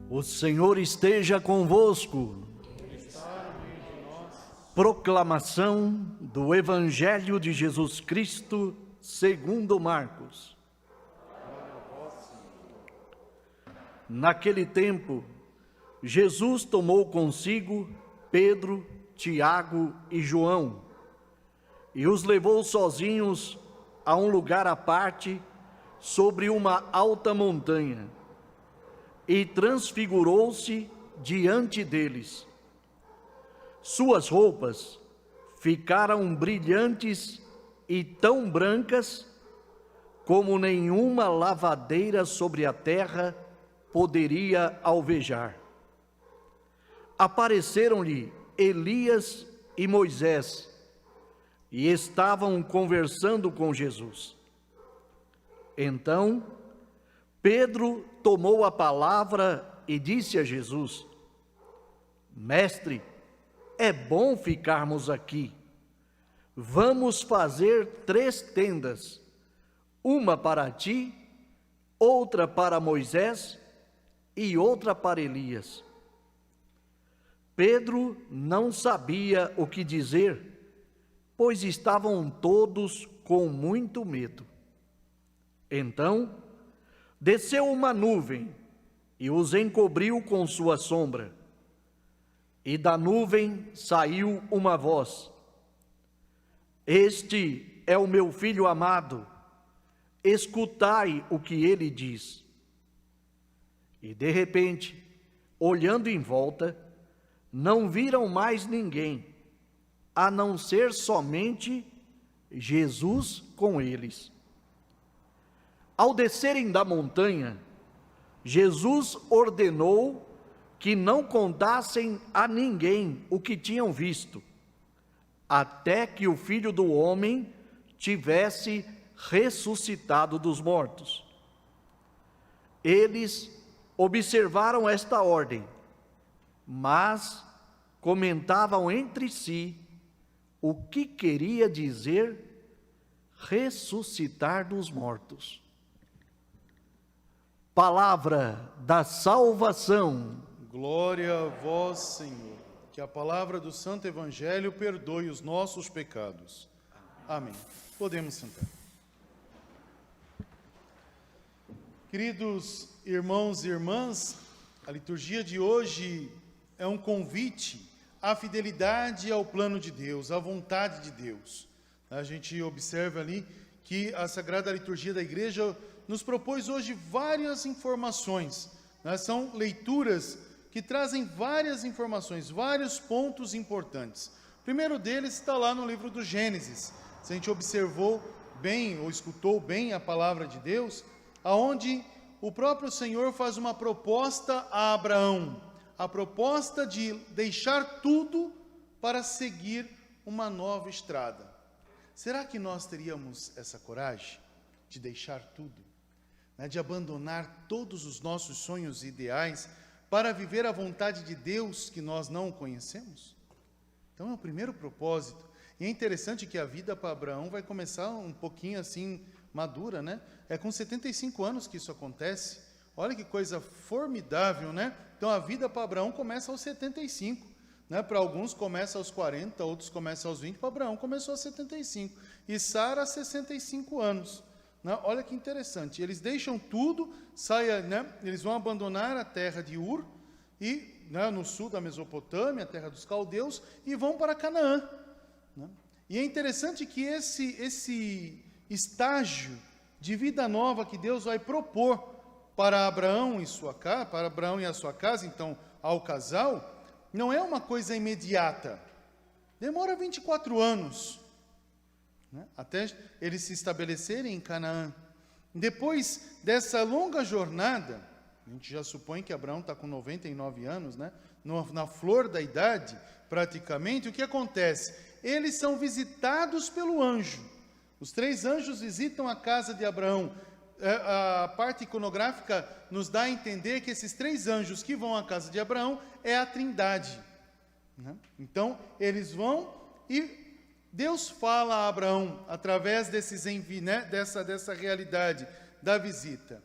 O Senhor esteja convosco. Proclamação do Evangelho de Jesus Cristo segundo Marcos. Naquele tempo, Jesus tomou consigo Pedro, Tiago e João e os levou sozinhos a um lugar à parte sobre uma alta montanha e transfigurou-se diante deles. Suas roupas ficaram brilhantes e tão brancas como nenhuma lavadeira sobre a terra poderia alvejar. Apareceram-lhe Elias e Moisés e estavam conversando com Jesus. Então, Pedro tomou a palavra e disse a Jesus: Mestre, é bom ficarmos aqui. Vamos fazer 3 tendas, uma para ti, outra para Moisés e outra para Elias. Pedro não sabia o que dizer, pois estavam todos com muito medo. Então, desceu uma nuvem e os encobriu com sua sombra. E da nuvem saiu uma voz: Este é o meu filho amado, escutai o que ele diz. E de repente, olhando em volta, não viram mais ninguém, a não ser somente Jesus com eles. Ao descerem da montanha, Jesus ordenou que não contassem a ninguém o que tinham visto, até que o Filho do Homem tivesse ressuscitado dos mortos. Eles observaram esta ordem, mas comentavam entre si o que queria dizer ressuscitar dos mortos. Palavra da salvação. Glória a vós, Senhor. Que a palavra do Santo Evangelho perdoe os nossos pecados. Amém. Podemos sentar. Queridos irmãos e irmãs, a liturgia de hoje é um convite à fidelidade ao plano de Deus, à vontade de Deus. A gente observa ali que a Sagrada Liturgia da Igreja nos propôs hoje várias informações, né? São leituras que trazem várias informações, vários pontos importantes. O primeiro deles está lá no livro do Gênesis. Se a gente observou bem ou escutou bem a palavra de Deus, aonde o próprio Senhor faz uma proposta a Abraão, a proposta de deixar tudo para seguir uma nova estrada. Será que nós teríamos essa coragem de deixar tudo? De abandonar todos os nossos sonhos e ideais para viver a vontade de Deus que nós não conhecemos? Então é o primeiro propósito. E é interessante que a vida para Abraão vai começar um pouquinho assim madura, né? É com 75 anos que isso acontece. Olha que coisa formidável, né? Então a vida para Abraão começa aos 75, né? Para alguns começa aos 40, outros começam aos 20, para Abraão começou aos 75. E Sara, 65 anos. Olha que interessante, eles deixam tudo, eles vão abandonar a terra de Ur, e, no sul da Mesopotâmia, a terra dos caldeus, e vão para Canaã. E é interessante que esse estágio de vida nova que Deus vai propor para Abraão e a sua casa, então, ao casal, não é uma coisa imediata, demora 24 anos, até eles se estabelecerem em Canaã. Depois dessa longa jornada, a gente já supõe que Abraão está com 99 anos, na flor da idade, praticamente, o que acontece? Eles são visitados pelo anjo. Os 3 anjos visitam a casa de Abraão. A parte iconográfica nos dá a entender que esses 3 anjos que vão à casa de Abraão é a Trindade. Então, eles vão e Deus fala a Abraão através dessa realidade da visita.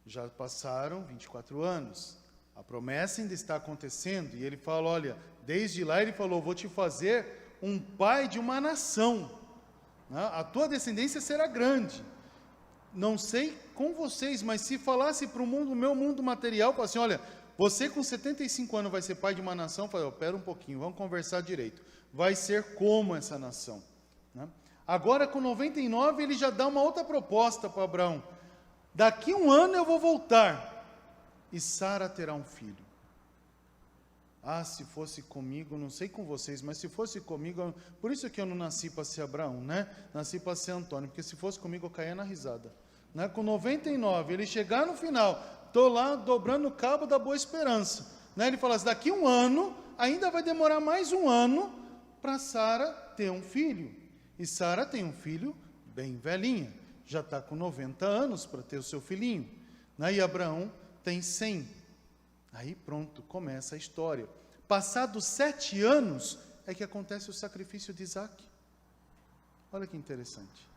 Já passaram 24 anos. A promessa ainda está acontecendo. E ele fala, olha, desde lá ele falou, vou te fazer um pai de uma nação. A tua descendência será grande. Não sei com vocês, mas se falasse para o mundo, meu mundo material, falasse assim, olha, você com 75 anos vai ser pai de uma nação, eu falei, pera um pouquinho, vamos conversar direito. Vai ser como essa nação? Agora com 99 ele já dá uma outra proposta para Abraão. Daqui 1 ano eu vou voltar e Sara terá um filho. Ah, se fosse comigo, não sei com vocês, mas se fosse comigo, por isso que eu não nasci para ser Abraão, né? Nasci para ser Antônio, porque se fosse comigo eu caía na risada. Né? Com 99, ele chegar no final, estou lá dobrando o cabo da Boa Esperança. Né? Ele fala assim, daqui 1 ano, ainda vai demorar mais 1 ano para Sara ter um filho. E Sara tem um filho bem velhinha, já está com 90 anos para ter o seu filhinho. Né? E Abraão tem 100. Aí pronto, começa a história. Passados 7 anos, é que acontece o sacrifício de Isaac. Olha que interessante.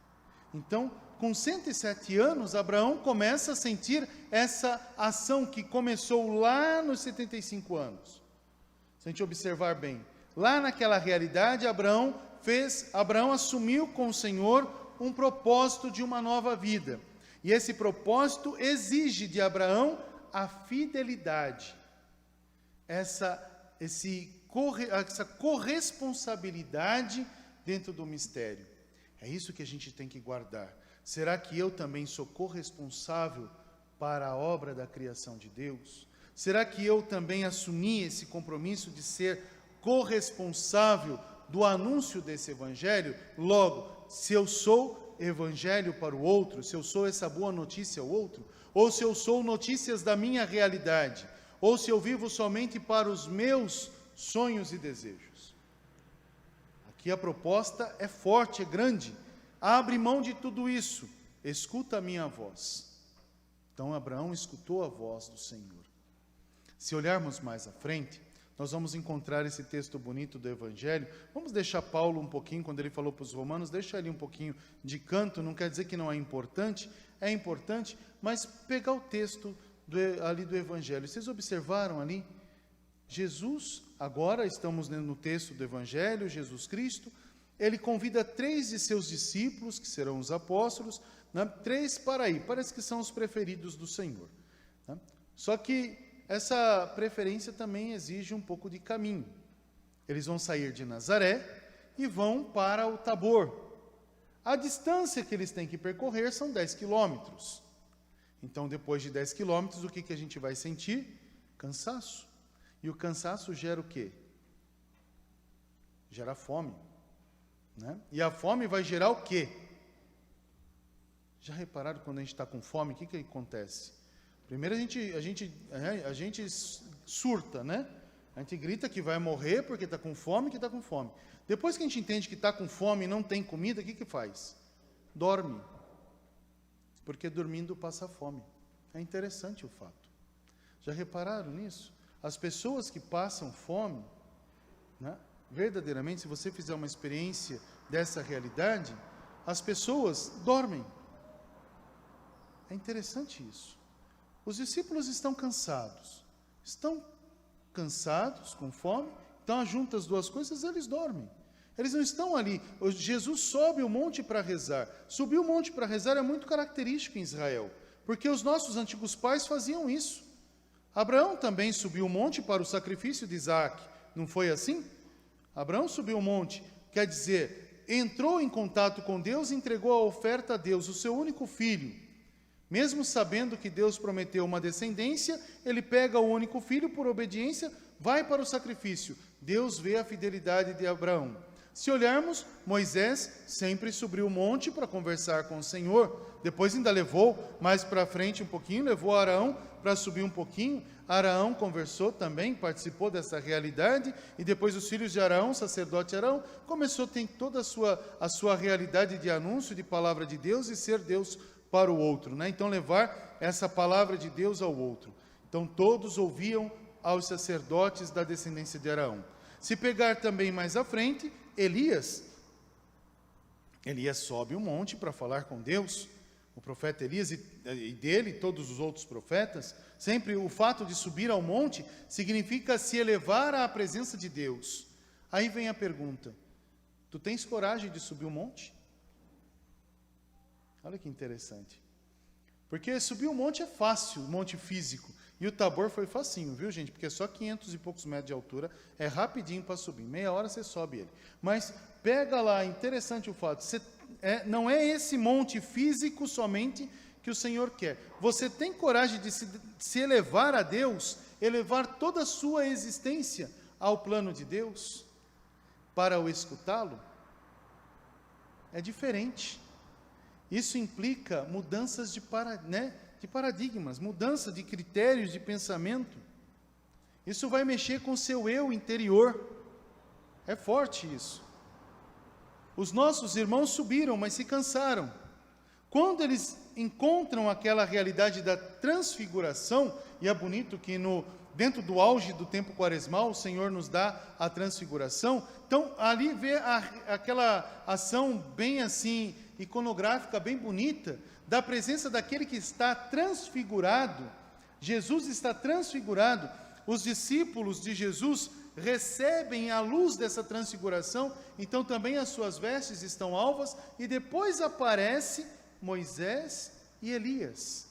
Então, com 107 anos, Abraão começa a sentir essa ação que começou lá nos 75 anos. Se a gente observar bem, lá naquela realidade, Abraão assumiu com o Senhor um propósito de uma nova vida. E esse propósito exige de Abraão a fidelidade, essa corresponsabilidade dentro do mistério. É isso que a gente tem que guardar. Será que eu também sou corresponsável para a obra da criação de Deus? Será que eu também assumi esse compromisso de ser corresponsável do anúncio desse evangelho? Logo, se eu sou evangelho para o outro, se eu sou essa boa notícia ao outro, ou se eu sou notícias da minha realidade, ou se eu vivo somente para os meus sonhos e desejos. Aqui a proposta é forte, é grande. Abre mão de tudo isso, escuta a minha voz. Então Abraão escutou a voz do Senhor. Se olharmos mais à frente, nós vamos encontrar esse texto bonito do Evangelho. Vamos deixar Paulo um pouquinho, quando ele falou para os romanos, deixa ele um pouquinho de canto, não quer dizer que não é importante, mas pegar o texto ali do Evangelho. Vocês observaram ali? Jesus, agora estamos no texto do Evangelho, Jesus Cristo, ele convida 3 de seus discípulos, que serão os apóstolos, 3 para ir, parece que são os preferidos do Senhor. Só que essa preferência também exige um pouco de caminho. Eles vão sair de Nazaré e vão para o Tabor. A distância que eles têm que percorrer são 10 quilômetros. Então, depois de 10 quilômetros, o que a gente vai sentir? Cansaço. E o cansaço gera o quê? Gera fome. Né? E a fome vai gerar o quê? Já repararam quando a gente está com fome, o que acontece? Primeiro a gente surta, né? A gente grita que vai morrer porque está com fome, que está com fome. Depois que a gente entende que está com fome e não tem comida, o que faz? Dorme. Porque dormindo passa fome. É interessante o fato. Já repararam nisso? As pessoas que passam fome, né, verdadeiramente, se você fizer uma experiência dessa realidade, as pessoas dormem. É interessante isso. Os discípulos estão cansados, com fome, então juntam as duas coisas, eles dormem. Eles não estão ali. Jesus sobe o monte para rezar. Subir o monte para rezar é muito característico em Israel, porque os nossos antigos pais faziam isso. Abraão também subiu o monte para o sacrifício de Isaac, não foi assim? Abraão subiu o monte, quer dizer, entrou em contato com Deus e entregou a oferta a Deus, o seu único filho. Mesmo sabendo que Deus prometeu uma descendência, ele pega o único filho, por obediência, vai para o sacrifício. Deus vê a fidelidade de Abraão. Se olharmos, Moisés sempre subiu o monte para conversar com o Senhor. Depois ainda levou mais para frente um pouquinho, levou Arão para subir um pouquinho. Arão conversou também, participou dessa realidade. E depois os filhos de Arão, sacerdote Arão, começou a ter toda a sua realidade de anúncio de palavra de Deus e ser Deus para o outro, né? Então levar essa palavra de Deus ao outro. Então todos ouviam aos sacerdotes da descendência de Arão. Se pegar também mais à frente, Elias sobe o monte para falar com Deus. o profeta Elias e dele, todos os outros profetas, sempre o fato de subir ao monte significa se elevar à presença de Deus. Aí vem a pergunta: tu tens coragem de subir o monte? Olha que interessante. Porque subir o monte é fácil, o monte físico. E o Tabor foi facinho, viu, gente? Porque é só 500 e poucos metros de altura, é rapidinho para subir. Meia hora você sobe ele. Mas pega lá, interessante o fato, não é esse monte físico somente que o Senhor quer. Você tem coragem de se elevar a Deus, elevar toda a sua existência ao plano de Deus, para o escutá-lo? É diferente. Isso implica mudanças de paradigmas, mudança de critérios de pensamento. Isso vai mexer com o seu eu interior. É forte isso. Os nossos irmãos subiram, mas se cansaram. Quando eles encontram aquela realidade da transfiguração, e é bonito que dentro do auge do tempo quaresmal, o Senhor nos dá a transfiguração. Então, ali vê aquela ação bem assim, iconográfica, bem bonita, da presença daquele que está transfigurado. Jesus está transfigurado. Os discípulos de Jesus recebem a luz dessa transfiguração, então também as suas vestes estão alvas, e depois aparece Moisés e Elias.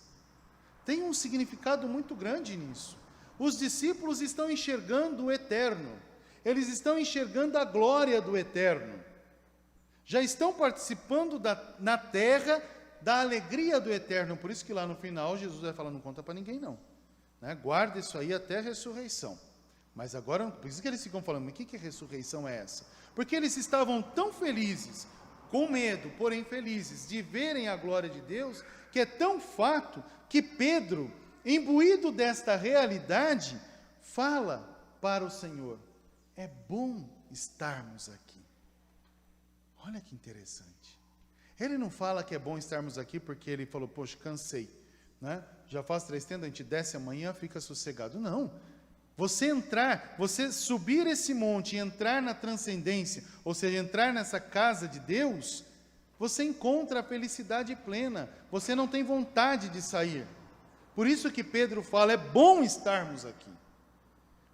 Tem um significado muito grande nisso. Os discípulos estão enxergando o eterno, eles estão enxergando a glória do eterno, já estão participando na terra da alegria do eterno. Por isso que lá no final Jesus vai falar: não conta para ninguém não, né? Guarda isso aí até a ressurreição. Mas agora, por isso que eles ficam falando: mas que ressurreição é essa? Porque eles estavam tão felizes, com medo, porém felizes, de verem a glória de Deus, que é tão fato que Pedro, imbuído desta realidade, fala para o Senhor: é bom estarmos aqui. Olha que interessante. Ele não fala que é bom estarmos aqui porque ele falou: poxa, cansei, né? Já faz 3 tendas, a gente desce amanhã, fica sossegado. Não. Você subir esse monte e entrar na transcendência, ou seja, entrar nessa casa de Deus, você encontra a felicidade plena, você não tem vontade de sair. Por isso que Pedro fala: é bom estarmos aqui.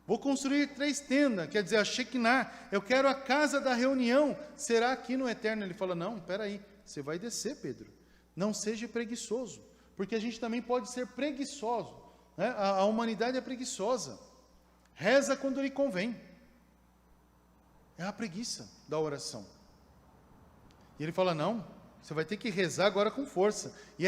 Vou construir 3 tendas, quer dizer, a Shekinah, eu quero a casa da reunião, será aqui no eterno? Ele fala: não, espera aí, você vai descer, Pedro, não seja preguiçoso, porque a gente também pode ser preguiçoso, né? A humanidade é preguiçosa, reza quando lhe convém, é a preguiça da oração. E ele fala: não, você vai ter que rezar agora com força. E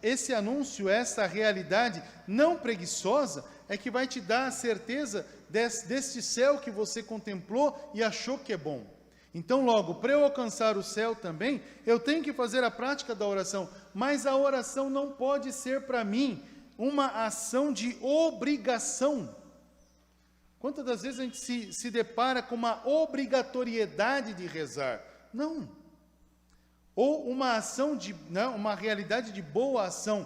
esse anúncio, essa realidade não preguiçosa, é que vai te dar a certeza deste céu que você contemplou e achou que é bom. Então, logo, para eu alcançar o céu também, eu tenho que fazer a prática da oração, mas a oração não pode ser para mim uma ação de obrigação. Quantas das vezes a gente se depara com uma obrigatoriedade de rezar? Não. Ou uma ação uma realidade de boa ação.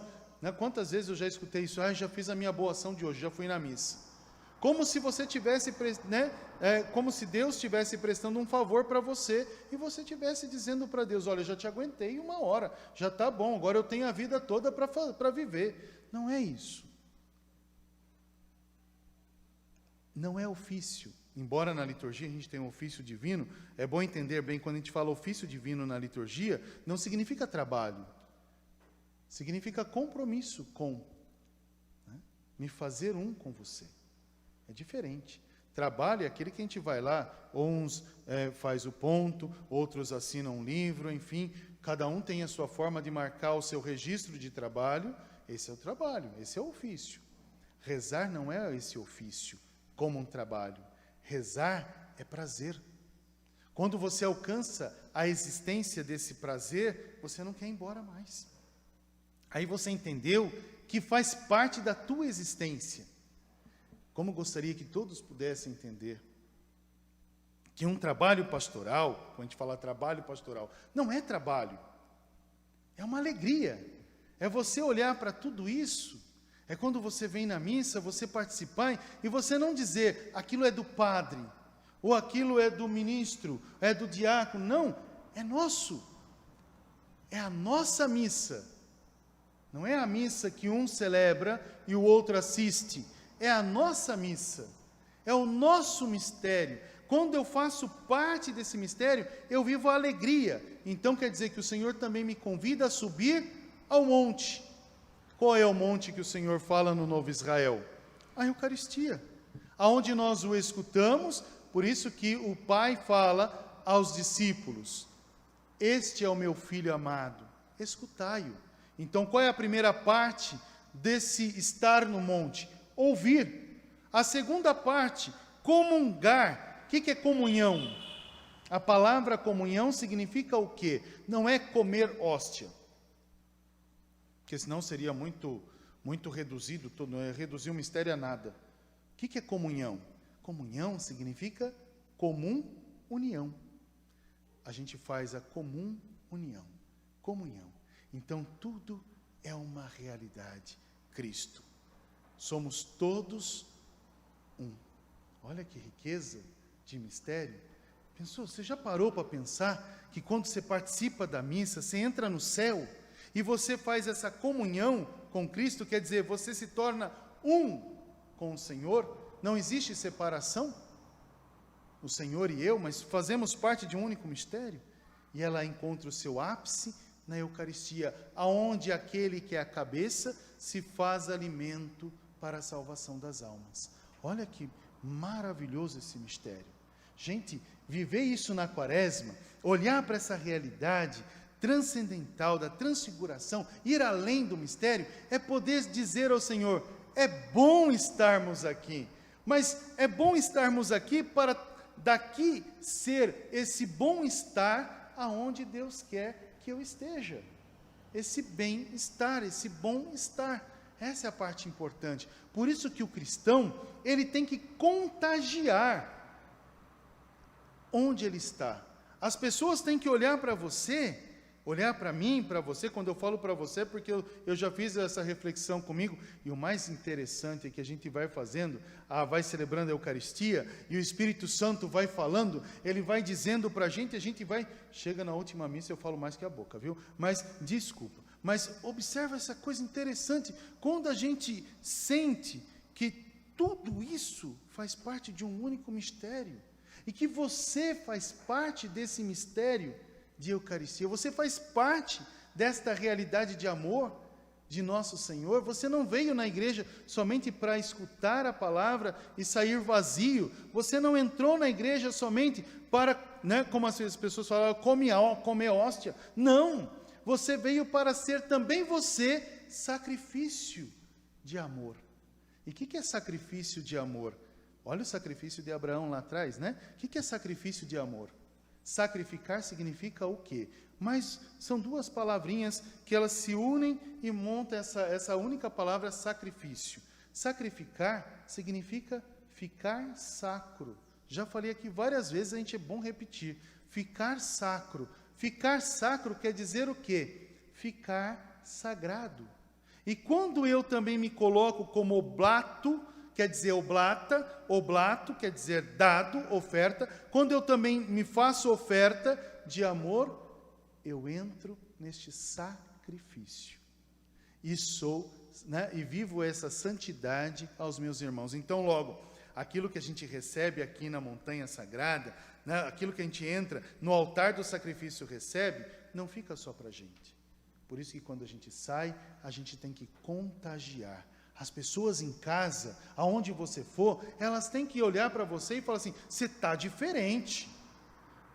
Quantas vezes eu já escutei isso? Já fiz a minha boa ação de hoje, já fui na missa. Como se você tivesse, como se Deus estivesse prestando um favor para você, e você estivesse dizendo para Deus: olha, eu já te aguentei 1 hora, já está bom, agora eu tenho a vida toda para viver. Não é isso. Não é ofício. Embora na liturgia a gente tenha um ofício divino, é bom entender bem, quando a gente fala ofício divino na liturgia, não significa trabalho. Significa compromisso com, né? Me fazer um com você. É diferente. Trabalho é aquele que a gente vai lá, uns faz o ponto, outros assinam um livro, enfim, cada um tem a sua forma de marcar o seu registro de trabalho. Esse é o trabalho, esse é o ofício. Rezar não é esse ofício como um trabalho. Rezar é prazer. Quando você alcança a existência desse prazer, você não quer ir embora mais. Aí você entendeu que faz parte da tua existência. Como gostaria que todos pudessem entender que um trabalho pastoral, quando a gente fala trabalho pastoral, não é trabalho, é uma alegria. É você olhar para tudo isso, é quando você vem na missa, você participar, e você não dizer: aquilo é do padre, ou aquilo é do ministro, é do diácono. Não, é nosso. É a nossa missa. Não é a missa que um celebra e o outro assiste. É a nossa missa. É o nosso mistério. Quando eu faço parte desse mistério, eu vivo a alegria. Então quer dizer que o Senhor também me convida a subir ao monte. Qual é o monte que o Senhor fala no Novo Israel? A Eucaristia. Aonde nós o escutamos, por isso que o Pai fala aos discípulos: este é o meu Filho amado, escutai-o. Então qual é a primeira parte desse estar no monte? Ouvir. A segunda parte, comungar. O que é comunhão? A palavra comunhão significa o quê? Não é comer hóstia, porque senão seria muito reduzido, não é reduzir o mistério a nada. O que é comunhão? Comunhão significa comum união. A gente faz a comum união, comunhão. Então tudo é uma realidade. Cristo. Somos todos um. Olha que riqueza de mistério. Pensou, você já parou para pensar que quando você participa da missa, você entra no céu e você faz essa comunhão com Cristo, quer dizer, você se torna um com o Senhor, não existe separação, o Senhor e eu, mas fazemos parte de um único mistério, e ela encontra o seu ápice na Eucaristia, aonde aquele que é a cabeça se faz alimento para a salvação das almas. Olha que maravilhoso esse mistério. Gente, viver isso na Quaresma, olhar para essa realidade transcendental da transfiguração, ir além do mistério, é poder dizer ao Senhor: é bom estarmos aqui, mas é bom estarmos aqui para daqui ser esse bom-estar aonde Deus quer que eu esteja. Esse bem-estar, esse bom-estar. Essa é a parte importante. Por isso que o cristão, ele tem que contagiar onde ele está. As pessoas têm que olhar para você, olhar para mim, para você. Quando eu falo para você, porque eu já fiz essa reflexão comigo, e o mais interessante é que a gente vai fazendo, vai celebrando a Eucaristia, e o Espírito Santo vai falando, ele vai dizendo para a gente vai, chega na última missa, eu falo mais que a boca, viu? Mas, desculpa, mas observa essa coisa interessante, quando a gente sente que tudo isso faz parte de um único mistério, e que você faz parte desse mistério de Eucaristia, você faz parte desta realidade de amor de nosso Senhor. Você não veio na igreja somente para escutar a palavra e sair vazio, você não entrou na igreja somente para, como as pessoas falaram, comer hóstia. Não, você veio para ser também você sacrifício de amor. E o que é sacrifício de amor? Olha o sacrifício de Abraão lá atrás, né? O que é sacrifício de amor? Sacrificar significa o quê? Mas são duas palavrinhas que elas se unem e montam essa única palavra, sacrifício. Sacrificar significa ficar sacro. Já falei aqui várias vezes, a gente é bom repetir. Ficar sacro. Ficar sacro quer dizer o quê? Ficar sagrado. E quando eu também me coloco como oblato, quer dizer oblato quer dizer dado, oferta. Quando eu também me faço oferta de amor, eu entro neste sacrifício. E e vivo essa santidade aos meus irmãos. Então, logo, aquilo que a gente recebe aqui na montanha sagrada, aquilo que a gente entra no altar do sacrifício recebe, não fica só para a gente. Por isso que quando a gente sai, a gente tem que contagiar. As pessoas em casa, aonde você for, elas têm que olhar para você e falar assim: você está diferente.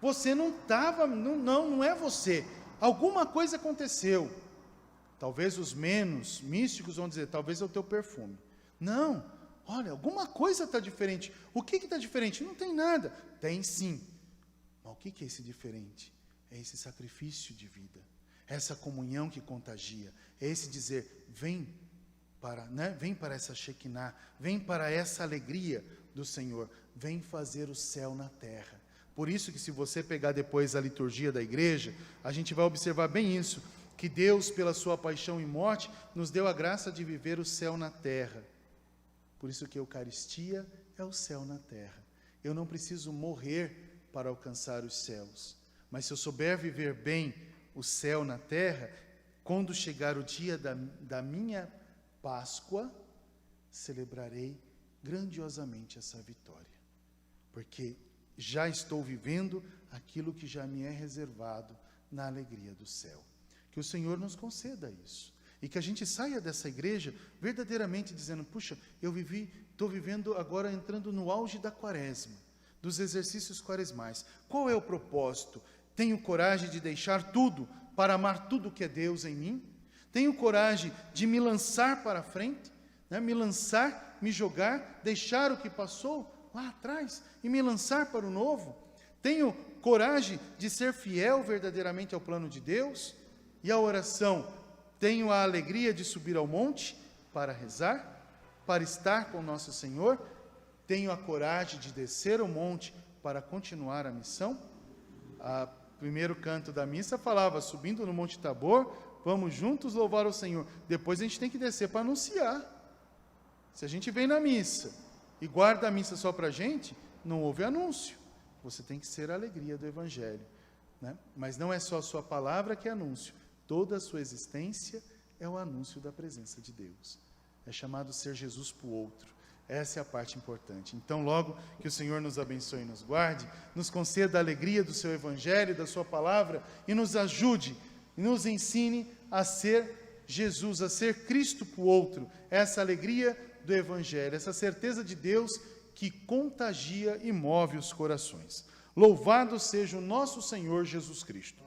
Você não estava, não é você. Alguma coisa aconteceu. Talvez os menos místicos vão dizer, talvez é o teu perfume. Não, olha, alguma coisa está diferente. O que está diferente? Não tem nada. Tem sim. Mas o que é esse diferente? É esse sacrifício de vida. Essa comunhão que contagia. É esse dizer, vem para essa Shekinah, vem para essa alegria do Senhor, vem fazer o céu na terra. Por isso que se você pegar depois a liturgia da igreja, a gente vai observar bem isso, que Deus, pela sua paixão e morte, nos deu a graça de viver o céu na terra. Por isso que a Eucaristia é o céu na terra. Eu não preciso morrer para alcançar os céus, mas se eu souber viver bem o céu na terra, quando chegar o dia da minha Páscoa, celebrarei grandiosamente essa vitória, porque já estou vivendo aquilo que já me é reservado na alegria do céu. Que o Senhor nos conceda isso, e que a gente saia dessa igreja verdadeiramente dizendo, puxa, estou vivendo agora, entrando no auge da quaresma, dos exercícios quaresmais. Qual é o propósito? Tenho coragem de deixar tudo para amar tudo que é Deus em mim? Tenho coragem de me lançar para a frente, né? Me lançar, me jogar, deixar o que passou lá atrás e me lançar para o novo? Tenho coragem de ser fiel verdadeiramente ao plano de Deus? E a oração, tenho a alegria de subir ao monte para rezar, para estar com nosso Senhor? Tenho a coragem de descer ao monte para continuar a missão? O primeiro canto da missa falava, subindo no Monte Tabor, vamos juntos louvar o Senhor. Depois a gente tem que descer para anunciar. Se a gente vem na missa e guarda a missa só para a gente, não houve anúncio. Você tem que ser a alegria do Evangelho, né? Mas não é só a sua palavra que é anúncio. Toda a sua existência é o anúncio da presença de Deus. É chamado ser Jesus para o outro. Essa é a parte importante. Então, logo que o Senhor nos abençoe e nos guarde, nos conceda a alegria do seu Evangelho, da sua palavra, e nos ajude, e nos ensine a ser Jesus, a ser Cristo para o outro. Essa alegria do Evangelho, essa certeza de Deus que contagia e move os corações. Louvado seja o nosso Senhor Jesus Cristo.